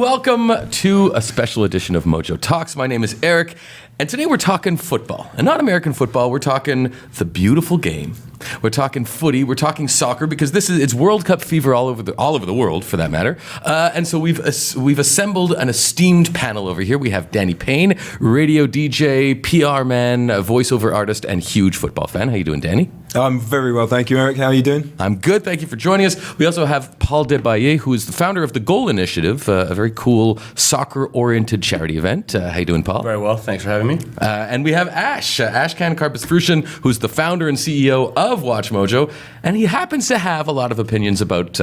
Welcome to a special edition of Mojo Talks. My name is Eric, and today we're talking football. And not American football, we're talking the beautiful game. We're talking footy, we're talking soccer, because it's World Cup fever all over the world, for that matter. And so we've assembled an esteemed panel over here. We have Danny Payne, radio DJ, PR man, voiceover artist, and huge football fan. How you doing, Danny? I'm very well, thank you, Eric. How are you doing? I'm good, thank you for joining us. We also have Paul Desbaillets, who is the founder of the Goal Initiative, a very cool soccer-oriented charity event. How you doing, Paul? Very well, thanks for having me. And we have Ashkan Karbasfrooshan, who's the founder and CEO of WatchMojo, and he happens to have a lot of opinions about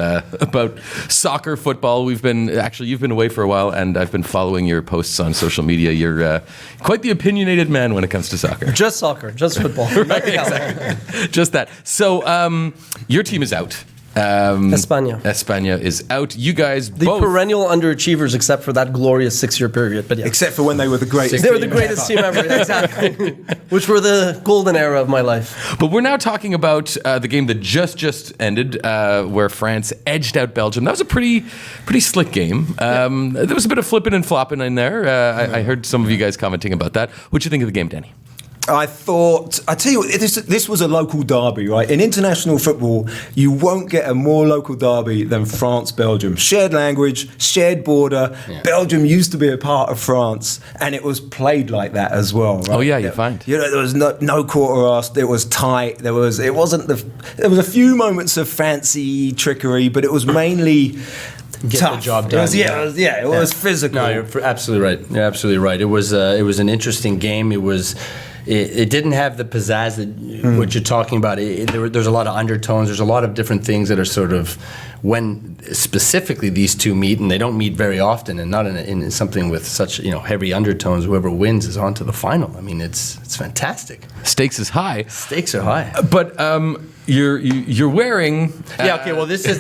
soccer, football. You've been away for a while, and I've been following your posts on social media. You're quite the opinionated man when it comes to soccer. Just soccer, just football. Right, exactly. Just that. So your team is out. España is out. You guys the both... perennial underachievers, except for that glorious 6-year period. But yeah. Except for when they were the greatest. They were the greatest team ever, exactly. Which were the golden era of my life. But we're now talking about the game that just ended, where France edged out Belgium. That was a pretty slick game. There was a bit of flipping and flopping in there. I heard some of you guys commenting about that. What'd you think of the game, Danny? I tell you what, this was a local derby, right? In international football, you won't get a more local derby than France-Belgium. Shared language, shared border. Yeah. Belgium used to be a part of France, and it was played like that as well, right? Oh yeah, you find. You know, there was no quarter asked. It was tight. There was a few moments of fancy trickery, but it was mainly get tough. The job done. It was physical. No, you're absolutely right. You're absolutely right. It was an interesting game. It didn't have the pizzazz that what you're talking about. There's a lot of undertones. There's a lot of different things that are sort of when specifically these two meet, and they don't meet very often, and not in something with such heavy undertones. Whoever wins is on to the final. I mean, it's fantastic. Stakes is high. Stakes are high. But you're wearing. Yeah. Okay. Well, this is.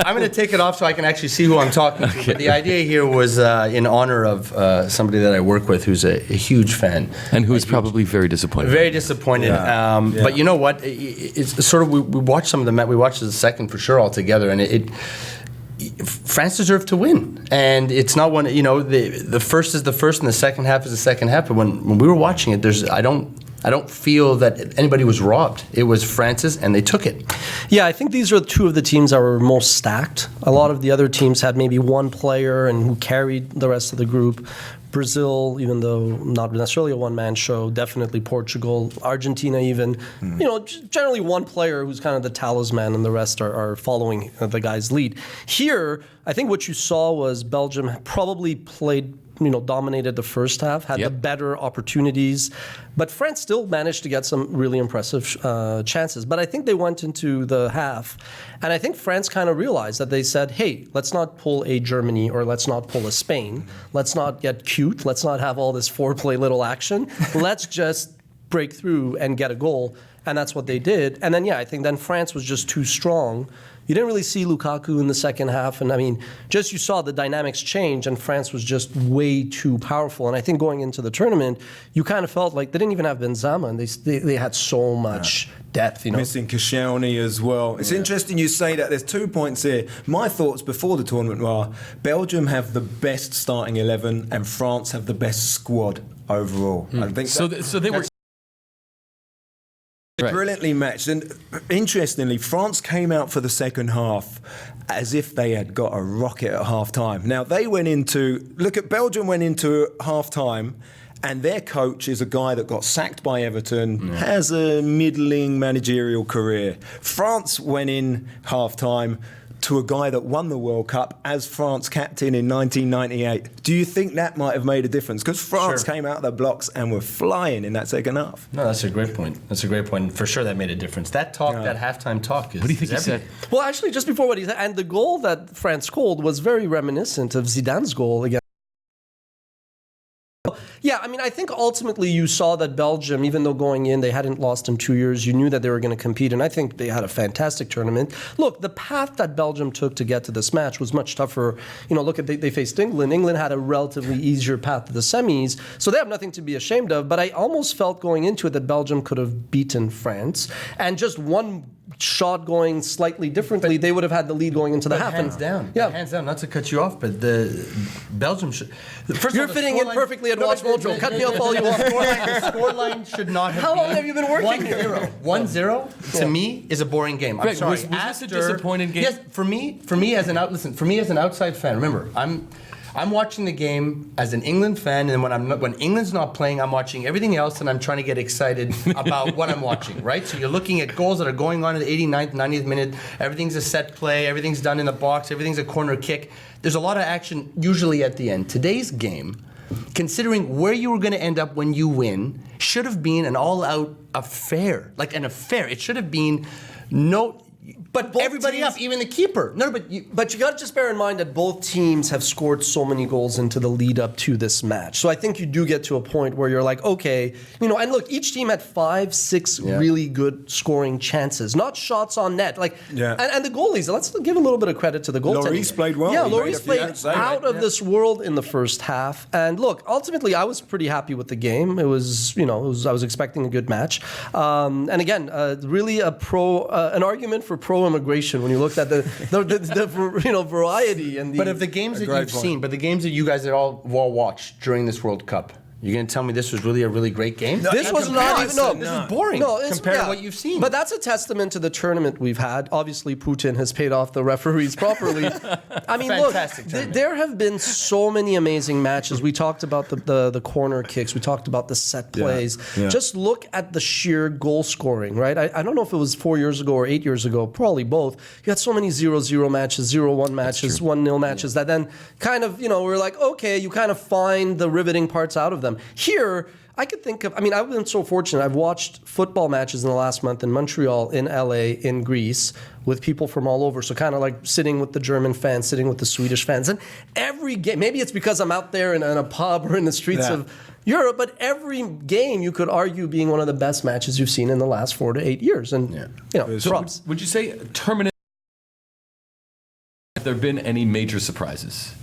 I'm going to take it off so I can actually see who I'm talking to. Okay. But the idea here was in honor of somebody that I work with who's a huge fan. And who is probably very disappointed. Very disappointed. Yeah. But you know what? It's sort of we watched some of the match. We watched the second for sure all together, and France deserved to win. And it's not one. The first is the first, and the second half is the second half. But when we were watching it, I don't feel that anybody was robbed. It was France's, and they took it. Yeah, I think these are two of the teams that were most stacked. A lot of the other teams had maybe one player and who carried the rest of the group. Brazil, even though not necessarily a one-man show, definitely Portugal, Argentina even. Generally one player who's kind of the talisman and the rest are following the guy's lead. Here, I think what you saw was Belgium probably played dominated the first half, had the better opportunities, but France still managed to get some really impressive chances. But I think they went into the half, and I think France kind of realized that they said, hey, let's not pull a Germany or let's not pull a Spain. Let's not get cute. Let's not have all this foreplay little action. Let's just break through and get a goal. And that's what they did. And then, I think then France was just too strong. You didn't really see Lukaku in the second half. And I mean, just you saw the dynamics change, and France was just way too powerful. And I think going into the tournament, you kind of felt like they didn't even have Benzema, and they had so much depth. Missing Koscielny as well. It's interesting you say that. There's 2 points here. My thoughts before the tournament were Belgium have the best starting 11, and France have the best squad overall. I think so they were. Right. Brilliantly matched. And interestingly, France came out for the second half as if they had got a rocket at half-time. Now, Belgium went into half-time, and their coach is a guy that got sacked by Everton, has a middling managerial career. France went in half-time to a guy that won the World Cup as France captain in 1998. Do you think that might have made a difference? Because France came out of the blocks and were flying in that second half. No, that's a great point. For sure that made a difference. That halftime talk is... What do you think he said? Well, actually, just before what he said, and the goal that France scored was very reminiscent of Zidane's goal against... Yeah, I mean, I think ultimately you saw that Belgium, even though going in they hadn't lost in 2 years, you knew that they were going to compete, and I think they had a fantastic tournament. Look, the path that Belgium took to get to this match was much tougher. Look, they faced England. England had a relatively easier path to the semis, so they have nothing to be ashamed of, but I almost felt going into it that Belgium could have beaten France, and just one shot going slightly differently, they would have had the lead going into the half. Hands down. Yeah. Hands down. Not to cut you off, but the Belgium should. First You're fitting in perfectly at WatchMojo. Cut me off all you want. The scoreline should not have How been long have you been working here? 1-0 to me is a boring game. I'm Greg, sorry. was this a disappointing game? Yes, for me as an outside fan. Remember, I'm watching the game as an England fan, and when England's not playing, I'm watching everything else, and I'm trying to get excited about what I'm watching, right? So you're looking at goals that are going on in the 89th, 90th minute. Everything's a set play. Everything's done in the box. Everything's a corner kick. There's a lot of action usually at the end. Today's game, considering where you were going to end up when you win, should have been an all-out affair, like an affair. It should have been no. But everybody teams, up, even the keeper. No, but you got to just bear in mind that both teams have scored so many goals into the lead up to this match. So I think you do get to a point where you're like, okay, and look, each team had 5-6 really good scoring chances, not shots on net. And the goalies, let's give a little bit of credit to the goaltending. Lloris played well. Yeah, Lloris played out of this world in the first half. And look, ultimately, I was pretty happy with the game. It was, I was expecting a good match. And again, really an argument for pro-immigration when you looked at the variety and the. But of the games that you've seen, but the games that you guys have all watched during this World Cup, you're going to tell me this was really a really great game? No, this was not even. This is boring compared to what you've seen. But that's a testament to the tournament we've had. Obviously, Putin has paid off the referees properly. I mean, fantastic look, there have been so many amazing matches. We talked about the corner kicks. We talked about the set plays. Yeah. Just look at the sheer goal scoring, right? I don't know if it was 4 years ago or 8 years ago, probably both. You had so many 0-0 matches, 0-1 matches, 1-0 matches that then kind of, we're like, okay, you kind of find the riveting parts out of them. Here, I could think of, I've been so fortunate. I've watched football matches in the last month in Montreal, in LA, in Greece, with people from all over. So kind of like sitting with the German fans, sitting with the Swedish fans. And every game, maybe it's because I'm out there in a pub or in the streets of Europe, but every game you could argue being one of the best matches you've seen in the last 4 to 8 years. And, props. Would you say have there been any major surprises?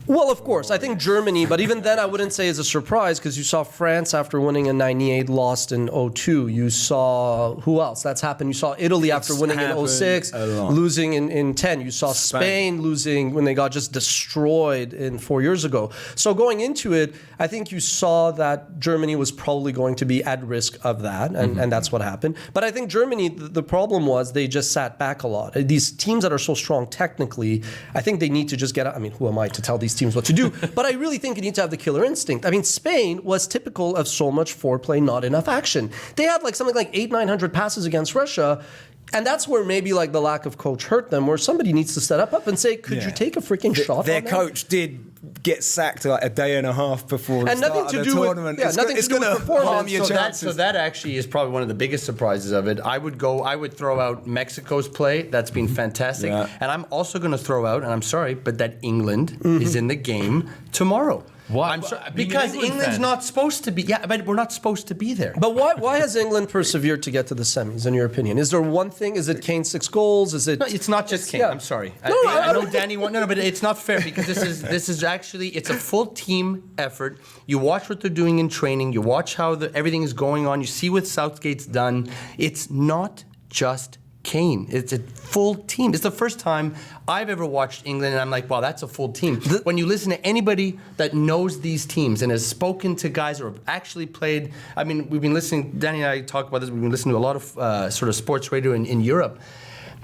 Well, of course. I think Germany, but even then I wouldn't say it's a surprise because you saw France after winning in 98 lost in 02. You saw, who else? That's happened. You saw Italy after winning in 06, losing in 10. You saw Spain losing when they got just destroyed 4 years ago. So going into it, I think you saw that Germany was probably going to be at risk of that, and that's what happened. But I think Germany, the problem was they just sat back a lot. These teams that are so strong technically, I think they need to just get out. Who am I to tell these teams what to do? But I really think you need to have the killer instinct. Spain was typical of so much foreplay, not enough action. They had something like 800-900 passes against Russia. And that's where maybe the lack of coach hurt them, where somebody needs to step up and say, could you take a freaking shot Their on that? coach did get sacked a day and a half before the start of the tournament. Nothing to do with performance. Your chances. So that actually is probably one of the biggest surprises of it. I would throw out Mexico's play. That's been fantastic. Yeah. And I'm also going to throw out, and I'm sorry, but that England is in the game tomorrow. Why? I'm sorry, because England's not supposed to be. Yeah, but we're not supposed to be there. But why has England persevered to get to the semis? In your opinion, is there one thing? Is it Kane's 6 goals? Is it? No, it's not just Kane. Yeah. I'm sorry. I know Danny. No, but it's not fair because this is actually it's a full team effort. You watch what they're doing in training. You watch how everything is going on. You see what Southgate's done. It's not just Kane. It's a full team. It's the first time I've ever watched England and I'm like, wow, that's a full team. When you listen to anybody that knows these teams and has spoken to guys or have actually played, we've been listening, Danny and I talk about this, we've been listening to a lot of sort of sports radio in Europe.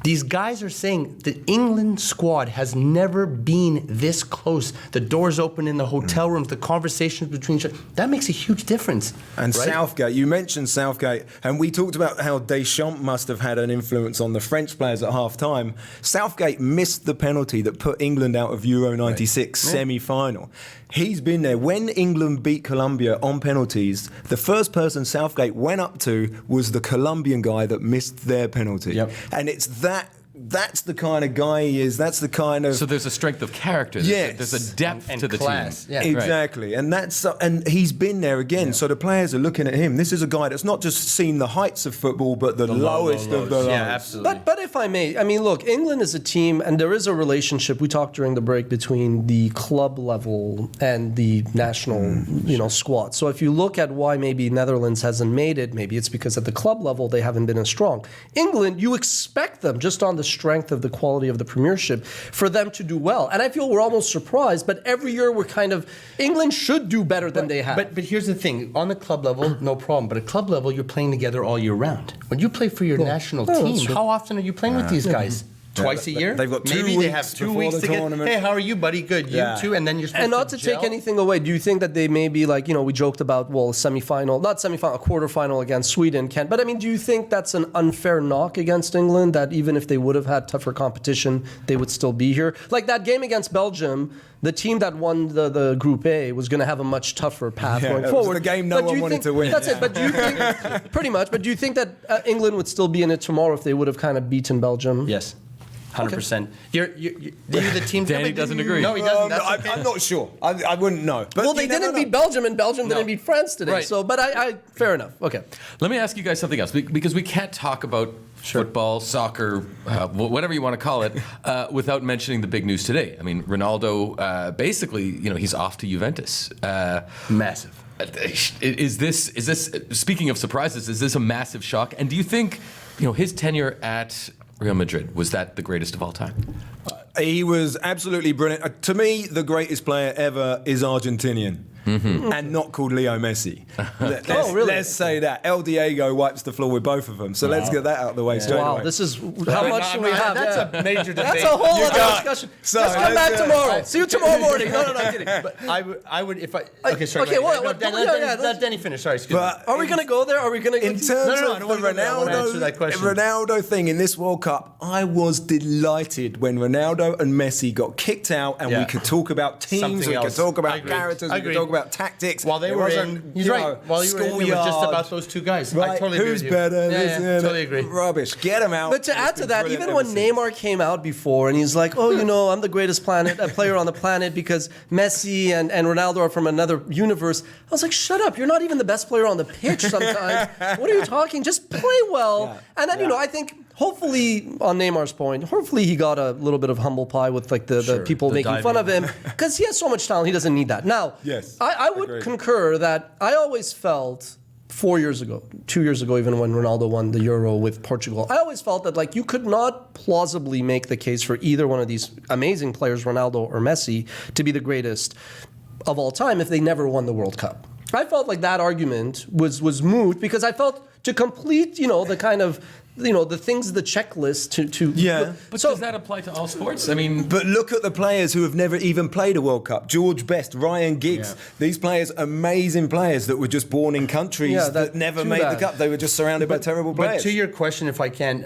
These guys are saying the England squad has never been this close. The doors open in the hotel rooms, the conversations between each other. That makes a huge difference. And right? Southgate, you mentioned Southgate, and we talked about how Deschamps must have had an influence on the French players at half-time. Southgate missed the penalty that put England out of Euro 96 semi-final. He's been there. When England beat Colombia on penalties, the first person Southgate went up to was the Colombian guy that missed their penalty. Yep. And it's that that's the kind of guy he is. That's the kind of... So there's a strength of character. Yes. There's a depth And to the class. team. Yeah. Exactly, and he's been there again. So the players are looking at him. This is a guy that's not just seen the heights of football, but the lowest of the lows. Yeah, absolutely. But if I may, I mean, look, England is a team, and there is a relationship. We talked during the break between the club level and the national, squad. So if you look at why maybe Netherlands hasn't made it, maybe it's because at the club level they haven't been as strong. England, you expect them just on the strength of the quality of the Premiership for them to do well, and I feel we're almost surprised. But every year we're kind of England should do better than they have. But here's the thing: on the club level, no problem. But at club level, you're playing together all year round. When you play for your national that's team, true. how often are you playing with these guys? Twice a year? They've got 2 Maybe they have weeks 2 before weeks the to get. tournament. Hey, how are you, buddy? Good. You Yeah. too. And then you're supposed And not to gel. take anything away, do you think that they may be like, we joked about, well, a quarterfinal against Sweden can, but I mean, do you think that's an unfair knock against England, that even if they would have had tougher competition, they would still be here? Like that game against Belgium, the team that won the Group A was going to have a much tougher path Yeah, going that was forward. the game no But do one you wanted think- to win. That's it, but do you think, pretty much, but do you think that England would still be in it tomorrow if they would have kind of beaten Belgium? Yes. 100%. You're the team. Danny doesn't agree. No, he doesn't. That's okay. I'm not sure. I wouldn't know. But Well, they you never didn't know. beat Belgium, and Belgium didn't beat France today. Right. So, but I fair enough. Okay. Let me ask you guys something else, because we can't talk about football, soccer, whatever you want to call it, without mentioning the big news today. I mean, Ronaldo, basically, he's off to Juventus. Massive. Is this, speaking of surprises, is this a massive shock? And do you think, his tenure at Real Madrid, was that the greatest of all time? He was absolutely brilliant. To me, the greatest player ever is Argentinian. And not called Leo Messi. Let's say that. El Diego wipes the floor with both of them. So let's get that out of the way straight Wow, away. this is how much do we have? That's a major debate. That's a whole You other got- discussion. So, Let's come let's back go. tomorrow. See you tomorrow morning. No, I'm kidding. But I would if I. Okay, sorry. okay, go ahead. well, No, Dan, yeah, let Danny finish. Sorry, excuse me. But are we going to go there? Are we going to? in terms No, I of don't the wanna go there. I wanna answer that question. Ronaldo thing in this World Cup, I was delighted when Ronaldo and Messi got kicked out, and we Yeah. could talk about teams, Something we could else. talk I about agree. characters, I we could agree. talk about tactics. While they It were wasn't, in, he's right. While you were in, it was just about those two guys. I Right, totally agree who's with you. better? Yeah, This, totally agree. Rubbish. Get him out. But to It's add to been that, brilliant even ever when since. Neymar came out before and he's like, I'm the greatest player on the planet because Messi and Ronaldo are from another universe. I was like, shut up. You're not even the best player on the pitch sometimes. What are you talking? Just play well. Yeah. And then, I think hopefully, on Neymar's point, hopefully he got a little bit of humble pie with like the people the making fun of him because he has so much talent. He doesn't need that. Now, Yes, I would agreed. concur that I always felt 4 years ago, 2 years ago, even when Ronaldo won the Euro with Portugal, I always felt that like you could not plausibly make the case for either one of these amazing players, Ronaldo or Messi, to be the greatest of all time if they never won the World Cup. I felt like that argument was moot because I felt to complete, the kind of, the things, the checklist to Yeah. But so does that apply to all sports? I mean, But look at the players who have never even played a World Cup. George Best, Ryan Giggs. Yeah. These players, amazing players that were just born in countries Yeah, that never too made bad. the cup. They were just surrounded by terrible But players. to your question, if I can,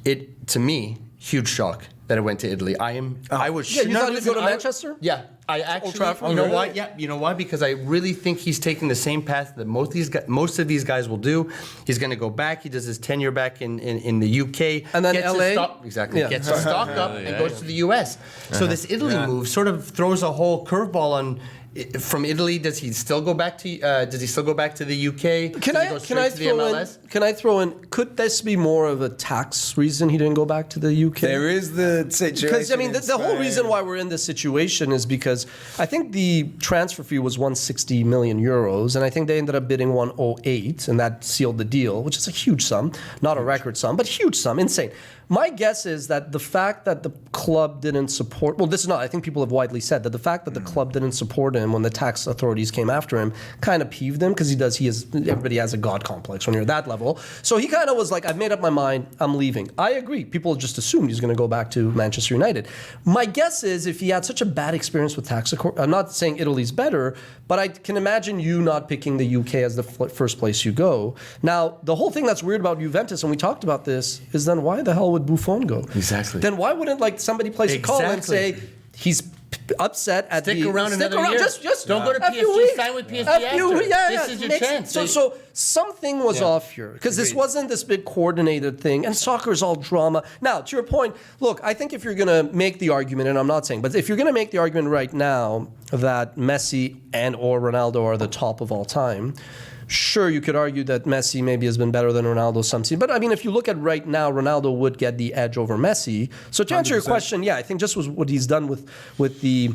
it to me, huge shock that it went to Italy. I was. Yeah, you no, thought he'd listen, go to I- Manchester? Yeah, I actually. Trafford? You know Really? why? Yeah, you know why? Because I really think he's taking the same path that most of these guys will do. He's going to go back. He does his tenure back in the UK, And then gets his LA? stock- exactly, Yeah. gets his stock up and goes to the US. So this Italy move sort of throws a whole curveball on. From Italy, does he still go back to the UK? Can Does he go I straight to the MLS? throw in? Could this be more of a tax reason he didn't go back to the UK? there is the situation. Because I mean, in the whole Spain. reason why we're in this situation is because I think the transfer fee was 160 million euros, and I think they ended up bidding 108, and that sealed the deal, which is a huge sum, not a record sum, but huge sum, insane. My guess is that the fact that the club didn't support, well, this is not, I think people have widely said that the fact that the club didn't support him when the tax authorities came after him kind of peeved him because everybody has a God complex when you're at that level. So he kind of was like, I've made up my mind, I'm leaving. I agree. People just assumed he's going to go back to Manchester United. My guess is if he had such a bad experience with tax, I'm not saying Italy's better, but I can imagine you not picking the UK as the first place you go. Now, the whole thing that's weird about Juventus, and we talked about this, is then why the hell would Buffon go? Exactly. Then why wouldn't like somebody place a call and say Exactly. he's upset at Stick the around another year. Just Don't go to a few PSG. weeks. Sign with PSG A few- after. yeah, This yeah, is your makes- chance. So something was off here because this Agreed. wasn't this big coordinated thing, and soccer is all drama. Now, to your point, look, I think if you're going to make the argument, and I'm not saying, but if you're going to make the argument right now that Messi and or Ronaldo are the top of all time, sure, you could argue that Messi maybe has been better than Ronaldo some season. But I mean, if you look at right now, Ronaldo would get the edge over Messi. So to answer your 100%. question, yeah, I think just was what he's done with the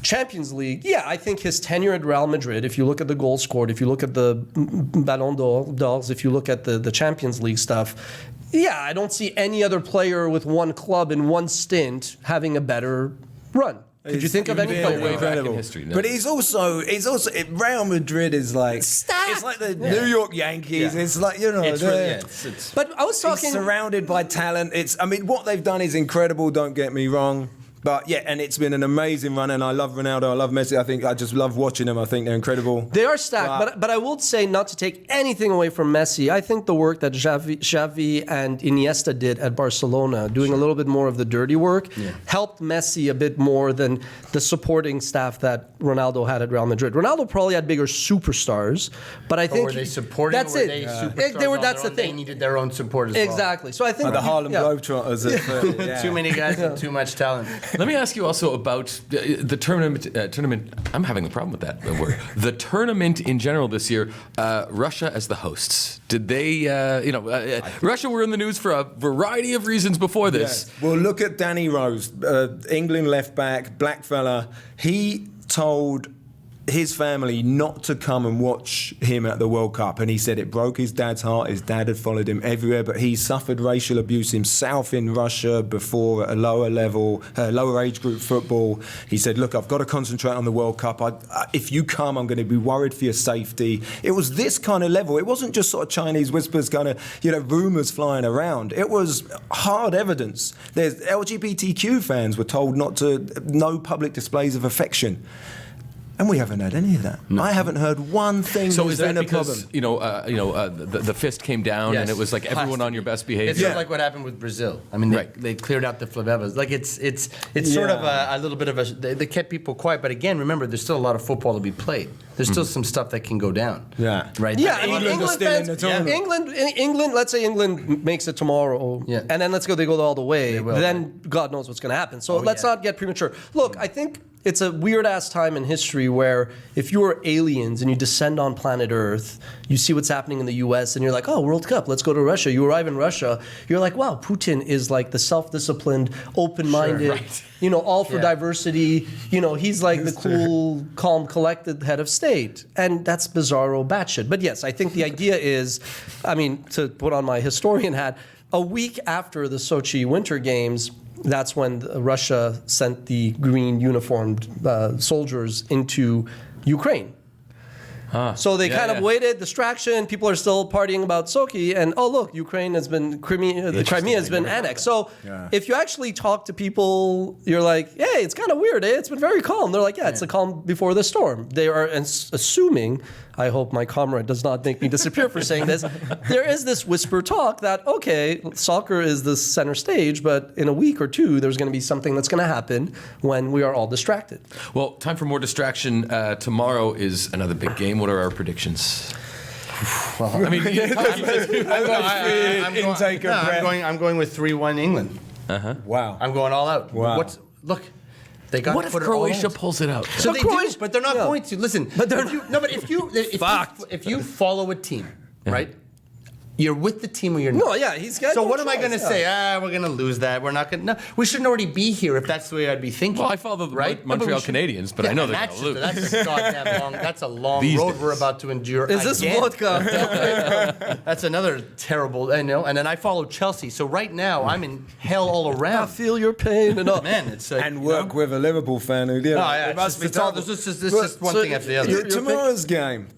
Champions League. Yeah, I think his tenure at Real Madrid, if you look at the goals scored, if you look at the Ballon d'Ors, if you look at the Champions League stuff, yeah, I don't see any other player with one club in one stint having a better run. Could you think of any really player? Back in history, no. But he's also Real Madrid is like Stacked. It's like the New York Yankees. Yeah. It's like It's they're- really, it's But I was he's talking. surrounded by talent. I mean, what they've done is incredible. Don't get me wrong. But yeah, and it's been an amazing run, and I love Ronaldo, I love Messi. I just love watching them. I think they're incredible. They are stacked, but I will say, not to take anything away from Messi, I think the work that Xavi and Iniesta did at Barcelona, doing a little bit more of the dirty work, helped Messi a bit more than the supporting staff that Ronaldo had at Real Madrid. Ronaldo probably had bigger superstars, but I think were they supporting? that's or were it. They superstars They were. on That's their the own? thing. They needed their own support as well. Exactly. So I think The Harlem yeah. Globetrotters. Yeah. Too many guys and too much talent. Let me ask you also about the tournament. I'm having a problem with that word. The tournament in general this year. Russia as the hosts. Did they? Russia were in the news for a variety of reasons before this. Yes. Well, look at Danny Rose, England left back, black fella. He told his family not to come and watch him at the World Cup, and he said it broke his dad's heart. His dad had followed him everywhere, but he suffered racial abuse himself in Russia before at a lower level, lower age group football. He said, look, I've got to concentrate on the World Cup. If you come, I'm going to be worried for your safety. It was this kind of level. It wasn't just sort of Chinese whispers, kind of, rumours flying around. It was hard evidence. There's LGBTQ fans were told no public displays of affection. And we haven't heard any of that. No. I haven't heard one thing. So that's is that been a because problem. the fist came down and it was like everyone on your best behavior? It's sort of like what happened with Brazil. I mean, they cleared out the Flevevas. Like it's sort of a little bit of they kept people quiet. But again, remember, there's still a lot of football to be played. There's still some stuff that can go down. Yeah. Right. Yeah, I mean, England are still in the tournament. England. Let's say England makes it tomorrow, and then they go all the way. Then God knows what's going to happen. So let's not get premature. Look, I think it's a weird ass time in history where if you are aliens and you descend on planet Earth, you see what's happening in the U.S. and you're like, oh, World Cup, let's go to Russia. You arrive in Russia, you're like, wow, Putin is like the self-disciplined, open-minded, all for diversity. He's like the cool, calm, collected head of state, and that's bizarro batshit. But yes, I think the idea is, to put on my historian hat, a week after the Sochi Winter Games, that's when Russia sent the green uniformed soldiers into Ukraine. So they kind of waited, distraction. People are still partying about Sochi, and oh look, Ukraine has been Crimea has been annexed. So if you actually talk to people, you're like, hey, it's kind of weird. It's been very calm. They're like, it's a calm before the storm. They are assuming. I hope my comrade does not make me disappear for saying this. There is this whisper talk that, okay, soccer is the center stage, but in a week or two, there's going to be something that's going to happen when we are all distracted. Well, time for more distraction. Tomorrow is another big game. What are our predictions? I'm going with 3-1 England. Wow. I'm going all out. Wow. Look. They got What if Croatia pulls it out? So they do, but they're not going to. Listen, but if you follow a team, right? You're with the team or you're not. No, yeah, he's got. So what am I going to say? We're going to lose that. We're not going to. No, we shouldn't already be here if that's the way I'd be thinking. Well, I follow the Montreal Canadiens, but I know they're going to lose. That's a goddamn long. That's a long These road days. we're about to endure. Is this vodka? That's another terrible. And then I follow Chelsea. So right now I'm in hell all I around. feel your pain and all. Man, it's like, And work with a Liverpool fan who did. it must be tough. This is just one thing after the other. Tomorrow's game,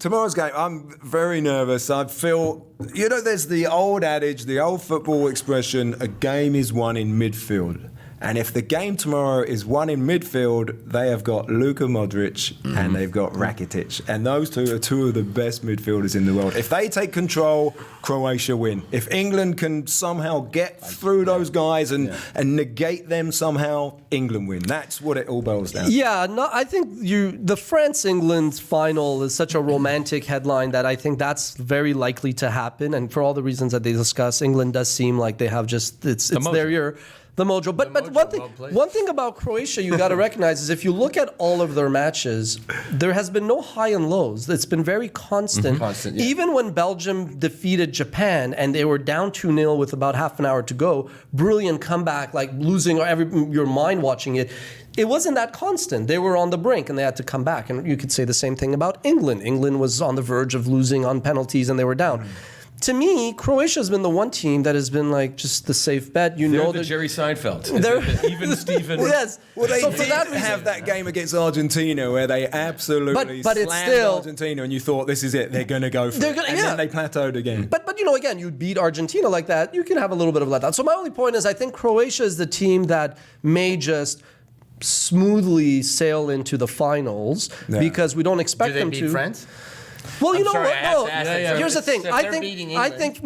I'm very nervous. I feel, there's the old adage, the old football expression, a game is won in midfield. And if the game tomorrow is won in midfield, they have got Luka Modric and they've got Rakitic. And those two are two of the best midfielders in the world. If they take control, Croatia win. If England can somehow get through those guys and negate them somehow, England win. That's what it all boils down to. Yeah, no, I think the France-England final is such a romantic headline that I think that's very likely to happen. And for all the reasons that they discuss, England does seem like they have just, it's their year. The mojo. But one thing about Croatia you got to recognize is if you look at all of their matches, there has been no high and lows. It's been very constant. Even when Belgium defeated Japan and they were down 2-0 with about half an hour to go, brilliant comeback, like losing your mind watching it. It wasn't that constant. They were on the brink and they had to come back. And you could say the same thing about England. England was on the verge of losing on penalties and they were down. To me, Croatia has been the one team that has been like just the safe bet. They're the Jerry Seinfeld. They're even Steven. Yes. Well, they so did for that reason, have that game against Argentina where they absolutely but it's slammed still, Argentina, and you thought this is it. They're going to go for it, and then they plateaued again. But again, you beat Argentina like that, you can have a little bit of letdown. So my only point is, I think Croatia is the team that may just smoothly sail into the finals because we don't expect them to. Do they beat France? Well, you know sorry, what? No, here's the thing. So I think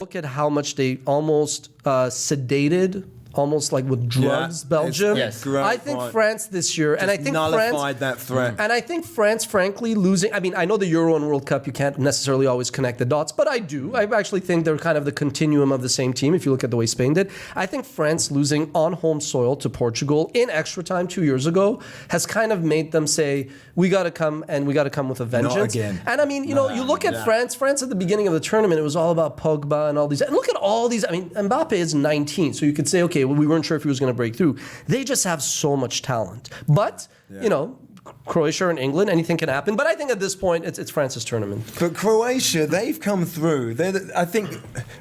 look at how much they almost sedated, almost like with drugs, Belgium. I think France this year, and I think nullified that threat. And I think France, frankly, losing. I mean, I know the Euro and World Cup, you can't necessarily always connect the dots, but I do. I actually think they're kind of the continuum of the same team. If you look at the way Spain did, I think France losing on home soil to Portugal in extra time 2 years ago has kind of made them say, we got to come with a vengeance. Not again. And I mean, you look at France. France at the beginning of the tournament, it was all about Pogba and all these. And look at all these. I mean, Mbappe is 19, so you could say, okay, well, we weren't sure if he was going to break through. They just have so much talent. But, Croatia and England, anything can happen. But I think at this point, it's France's tournament. But Croatia, they've come through. I think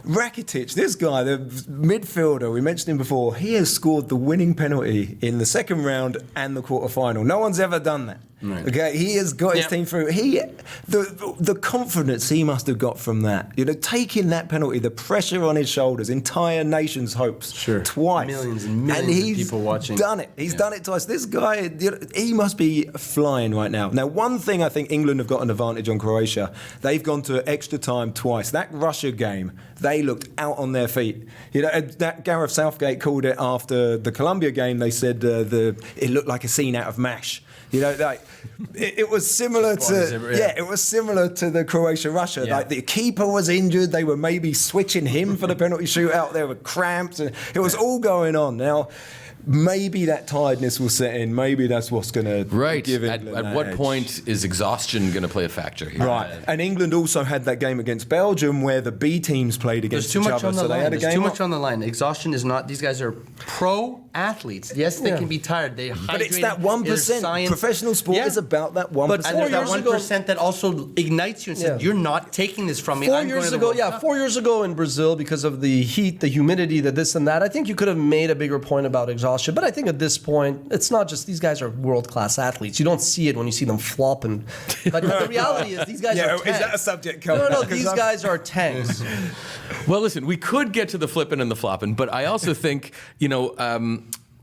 Rakitic, this guy, the midfielder, we mentioned him before, he has scored the winning penalty in the second round and the quarterfinal. No one's ever done that. Right. Okay, he has got his team through. The confidence he must have got from that. Taking that penalty, the pressure on his shoulders, entire nation's hopes. Twice. Millions and millions of people watching. Done it. He's done it twice. This guy, he must be flying right now. Now, one thing I think England have got an advantage on Croatia, they've gone to extra time twice. That Russia game, they looked out on their feet. That Gareth Southgate called it after the Colombia game. They said it looked like a scene out of MASH. It was similar to the Croatia-Russia. Like the keeper was injured. They were maybe switching him for the penalty shootout. There were cramps. And it was all going on. Now, maybe that tiredness will set in. Maybe that's what's going to give England At what point is exhaustion going to play a factor here? Right. And England also had that game against Belgium where the B teams played against each other. There's too much on the line. Exhaustion is not. These guys are pro athletes. Yes, they can be tired. They hydrate. But it's that 1%. Professional sport is about that 1%. But there's that 1% that also ignites you and says, "You're not taking this from me." 4 years ago in Brazil, because of the heat, the humidity, the this and that, I think you could have made a bigger point about exhaustion. But I think at this point, it's not just these guys are world-class athletes. You don't see it when you see them flopping. But the reality is these guys are tanks. Is that a subject? No, these guys are tanks. Well, listen, we could get to the flipping and the flopping, but I also think,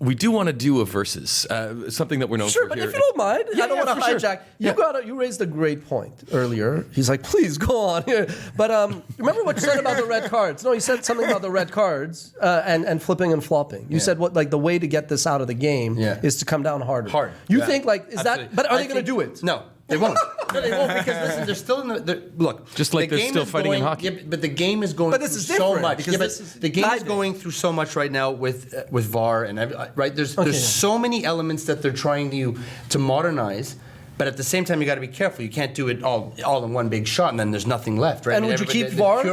we do want to do a versus, something that we're known for here. Sure, but if you don't mind, I don't want to hijack. You raised a great point earlier. He's like, please go on here. But remember what you said about the red cards? No, you said something about the red cards and flipping and flopping. You said the way to get this out of the game is to come down harder. You think is that? But are they going to do it? No. They won't. No, they won't because listen, they're still in look. Just like they're still fighting in hockey. Yeah, but the game is going. But this is so much. Because the game is going through so much right now with VAR and right. There's so many elements that they're trying to modernize. But at the same time, you got to be careful. You can't do it all in one big shot, and then there's nothing left, right? And would you keep VAR?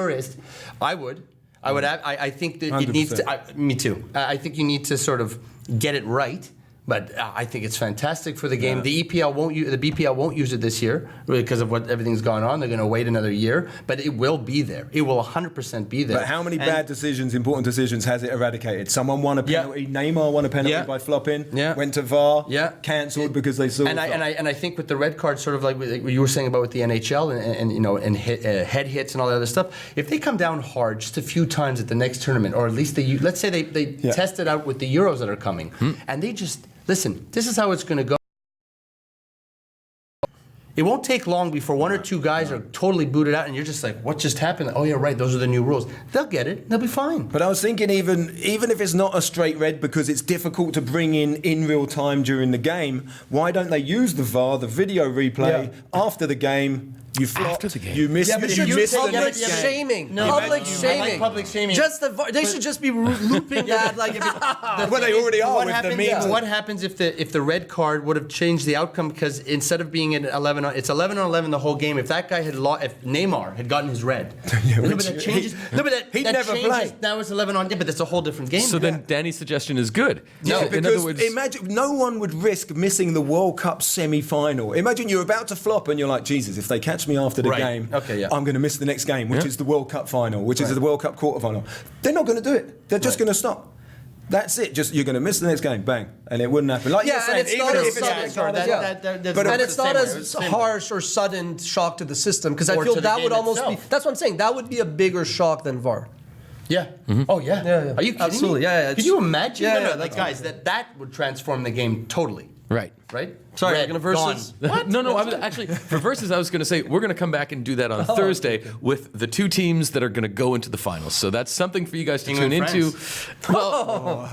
I would. I think that it needs to. Me too. I think you need to sort of get it right. But I think it's fantastic for the game. The EPL won't the BPL won't use it this year because of what everything's gone on. They're going to wait another year, but it will be there. It will 100% be there. But how many bad decisions, important decisions, has it eradicated? Someone won a penalty. Neymar won a penalty by flopping. Went to VAR. Cancelled because they saw. And I think with the red card, sort of like what you were saying about with the NHL and head hits and all that other stuff. If they come down hard just a few times at the next tournament, or at least let's say they test it out with the Euros that are coming, and they just. Listen, this is how it's going to go. It won't take long before one or two guys are totally booted out, and you're just like, what just happened? Oh, yeah, right, those are the new rules. They'll get it. They'll be fine. But I was thinking even if it's not a straight red because it's difficult to bring in real time during the game, why don't they use the VAR, the video replay, after the game? You flopped, after the game. You missed, you missed the public next game. shaming. No, Public I shaming. like public shaming. Just they should just be looping that. Like, Well, they already are with the memes. What happens if the red card would have changed the outcome? Because instead of being at 11, it's 11-11 the whole game. If that guy if Neymar had gotten his red, but that changes. He'd never play. Now it's 11-11. Yeah, but that's a whole different game. So then Danny's suggestion is good. No, in because other words, imagine no one would risk missing the World Cup semi-final. Imagine you're about to flop and you're like, Jesus, if they catch me after the game, I'm going to miss the next game, which is the World Cup final, which is the World Cup quarterfinal. They're not going to do it. They're just going to stop. That's it. Just you're going to miss the next game, bang, and it wouldn't happen. Like you're saying, and it's not as sudden. harsh or sudden shock to the system because I Or feel to the that would game almost be. itself. That's what I'm saying. That would be a bigger shock than VAR. Yeah. Oh yeah. Yeah. Are you kidding Absolutely. me? Yeah. Can you imagine? Yeah, No, yeah, like, that's guys, that would transform the game totally. right. Right? Sorry, Red, you're gonna versus? gone. What? No, I was actually for versus. I was going to say we're going to come back and do that on Thursday with the two teams that are going to go into the finals. So that's something for you guys to England, tune into. Well,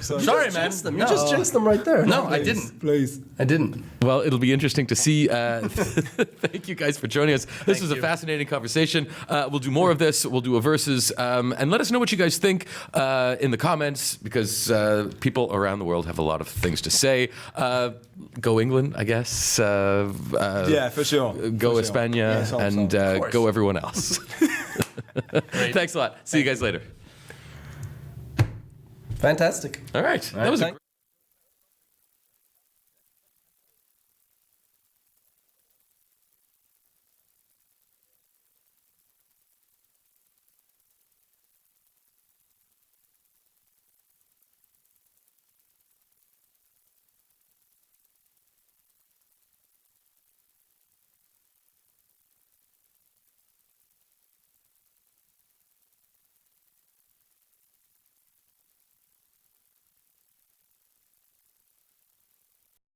Sorry, man. You just jinxed them right there. No, I didn't. Please. I didn't. well, it'll be interesting to see. Thank you guys for joining us. This was a fascinating conversation. We'll do more of this. We'll do a versus, and let us know what you guys think in the comments because people around the world have a lot of things to say. Go England, I guess. Yeah, for sure. Go For sure. España, Yes, and course. go everyone else. Thanks a lot. See you guys later. Fantastic. All right. That was a